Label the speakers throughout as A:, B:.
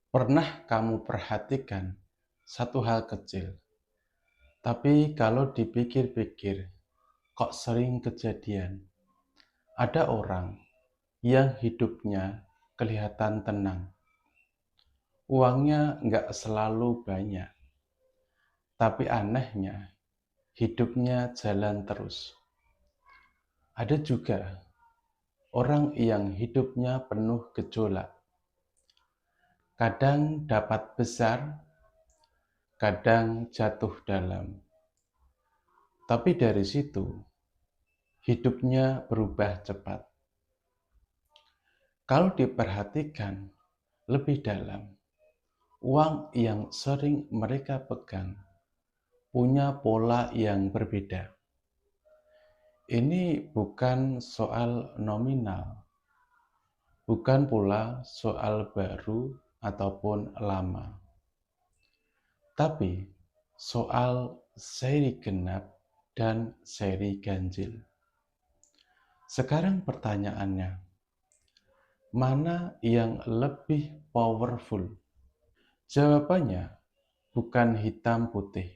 A: Pernah kamu perhatikan satu hal kecil, tapi kalau dipikir-pikir, kok sering kejadian? Ada orang yang hidupnya kelihatan tenang, uangnya nggak selalu banyak, tapi anehnya hidupnya jalan terus. Ada juga orang yang hidupnya penuh gejolak, kadang dapat besar, kadang jatuh dalam. Tapi dari situ, hidupnya berubah cepat. Kalau diperhatikan lebih dalam, uang yang sering mereka pegang punya pola yang berbeda. Ini bukan soal nominal, bukan pula soal baru ataupun lama, tapi soal seri genap dan seri ganjil. Sekarang pertanyaannya, mana yang lebih powerful? Jawabannya bukan hitam putih,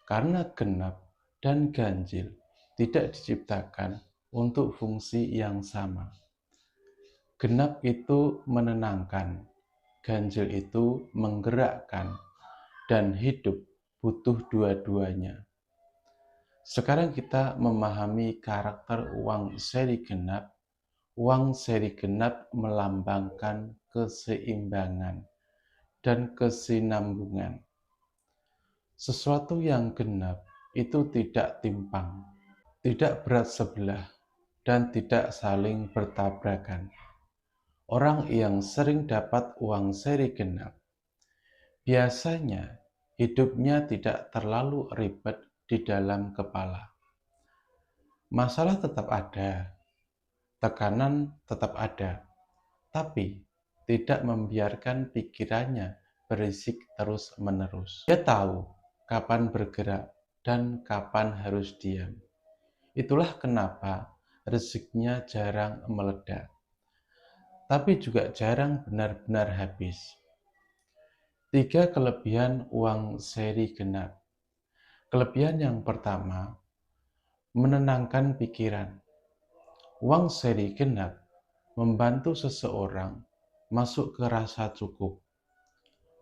A: karena genap dan ganjil tidak diciptakan untuk fungsi yang sama. Genap itu menenangkan, ganjil itu menggerakkan, dan hidup butuh dua-duanya. Sekarang kita memahami karakter uang seri genap. Uang seri genap melambangkan keseimbangan dan kesinambungan. Sesuatu yang genap itu tidak timpang, tidak berat sebelah, dan tidak saling bertabrakan. Orang yang sering dapat uang seri genap, biasanya hidupnya tidak terlalu ribet di dalam kepala. Masalah tetap ada, tekanan tetap ada, tapi tidak membiarkan pikirannya berisik terus-menerus. Dia tahu kapan bergerak dan kapan harus diam. Itulah kenapa rezekinya jarang meledak, tapi juga jarang benar-benar habis. 3 kelebihan uang seri genap. Kelebihan yang pertama, menenangkan pikiran. Uang seri genap membantu seseorang masuk ke rasa cukup.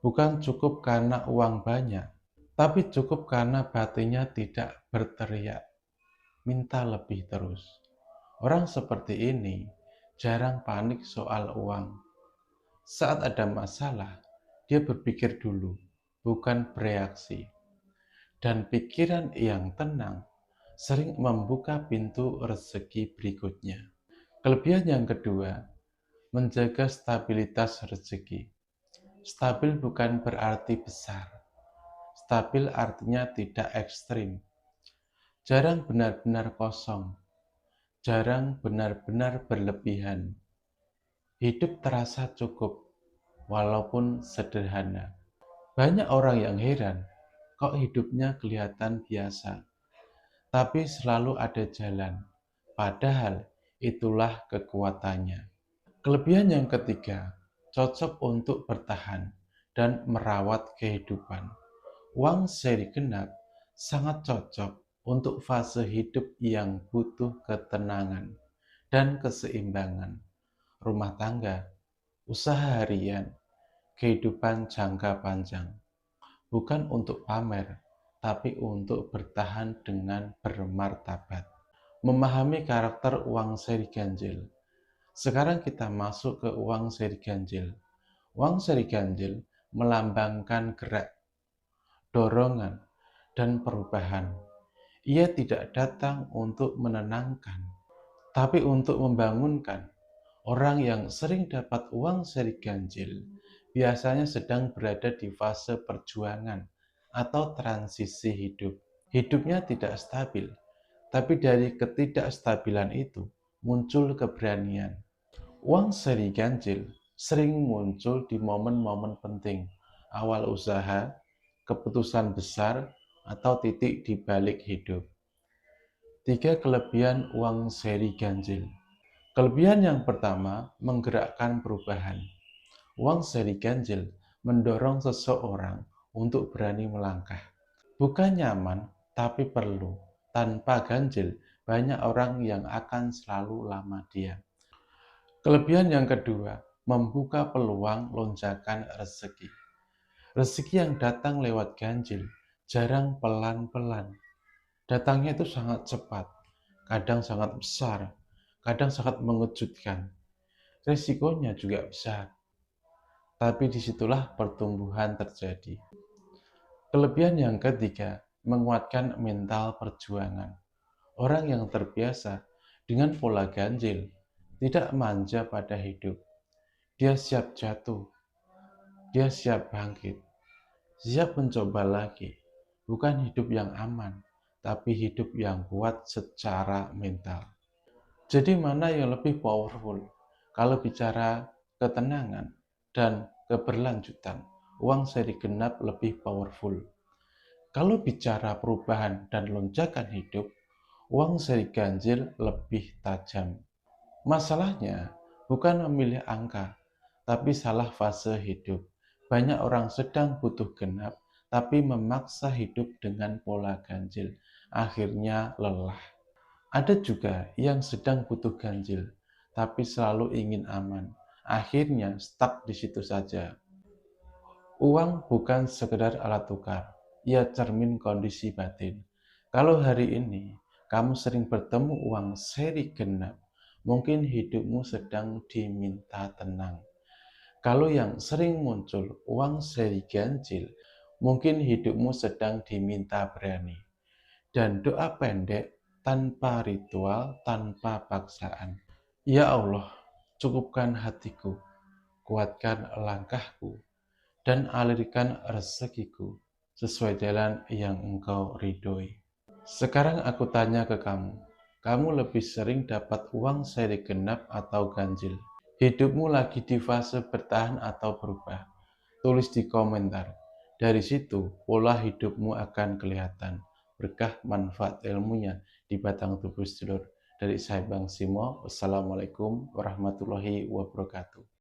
A: Bukan cukup karena uang banyak, tapi cukup karena batinnya tidak berteriak, minta lebih terus. Orang seperti ini jarang panik soal uang. Saat ada masalah, dia berpikir dulu, bukan bereaksi. Dan pikiran yang tenang sering membuka pintu rezeki berikutnya. Kelebihan yang kedua, menjaga stabilitas rezeki. Stabil bukan berarti besar. Stabil artinya tidak ekstrim. Jarang benar-benar kosong. Jarang benar-benar berlebihan. Hidup terasa cukup, walaupun sederhana. Banyak orang yang heran, kok hidupnya kelihatan biasa, tapi selalu ada jalan. Padahal itulah kekuatannya. Kelebihan yang ketiga, cocok untuk bertahan dan merawat kehidupan. Uang seri genap sangat cocok untuk fase hidup yang butuh ketenangan dan keseimbangan. Rumah tangga, usaha harian, kehidupan jangka panjang. Bukan untuk pamer, tapi untuk bertahan dengan bermartabat. Memahami karakter uang seri ganjil. Sekarang kita masuk ke uang seri ganjil. Uang seri ganjil melambangkan gerak, dorongan, dan perubahan. Ia tidak datang untuk menenangkan, tapi untuk membangunkan. Orang yang sering dapat uang seri ganjil biasanya sedang berada di fase perjuangan atau transisi hidup. Hidupnya tidak stabil, tapi dari ketidakstabilan itu muncul keberanian. Uang seri ganjil sering muncul di momen-momen penting, awal usaha, keputusan besar, atau titik di balik hidup. 3 kelebihan uang seri ganjil. Kelebihan yang pertama, menggerakkan perubahan. Uang seri ganjil mendorong seseorang untuk berani melangkah. Bukan nyaman, tapi perlu. Tanpa ganjil, banyak orang yang akan selalu lama diam. Kelebihan yang kedua, membuka peluang lonjakan rezeki. Rezeki yang datang lewat ganjil, jarang pelan-pelan. Datangnya itu sangat cepat, kadang sangat besar, kadang sangat mengejutkan. Resikonya juga besar, tapi disitulah pertumbuhan terjadi. Kelebihan yang ketiga, menguatkan mental perjuangan. Orang yang terbiasa dengan pola ganjil tidak manja pada hidup. Dia siap jatuh, dia siap bangkit, siap mencoba lagi. Bukan hidup yang aman, tapi hidup yang kuat secara mental. Jadi mana yang lebih powerful? Kalau bicara ketenangan dan keberlanjutan, uang seri genap lebih powerful. Kalau bicara perubahan dan lonjakan hidup, uang seri ganjil lebih tajam. Masalahnya bukan memilih angka, tapi salah fase hidup. Banyak orang sedang butuh genap, tapi memaksa hidup dengan pola ganjil. Akhirnya lelah. Ada juga yang sedang butuh ganjil, tapi selalu ingin aman. Akhirnya stuck di situ saja. Uang bukan sekedar alat tukar, ia cermin kondisi batin. Kalau hari ini kamu sering bertemu uang seri genap, mungkin hidupmu sedang diminta tenang. Kalau yang sering muncul uang seri ganjil, mungkin hidupmu sedang diminta berani. Dan doa pendek tanpa ritual, tanpa paksaan. Ya Allah, cukupkan hatiku, kuatkan langkahku, dan alirkan rezekiku sesuai jalan yang Engkau ridhoi. Sekarang aku tanya ke kamu, kamu lebih sering dapat uang seri genap atau ganjil? Hidupmu lagi di fase bertahan atau berubah? Tulis di komentar. Dari situ, pola hidupmu akan kelihatan. Berkah manfaat ilmunya di batang tubuh sedulur. Dari saya Bang Simo, wassalamualaikum warahmatullahi wabarakatuh.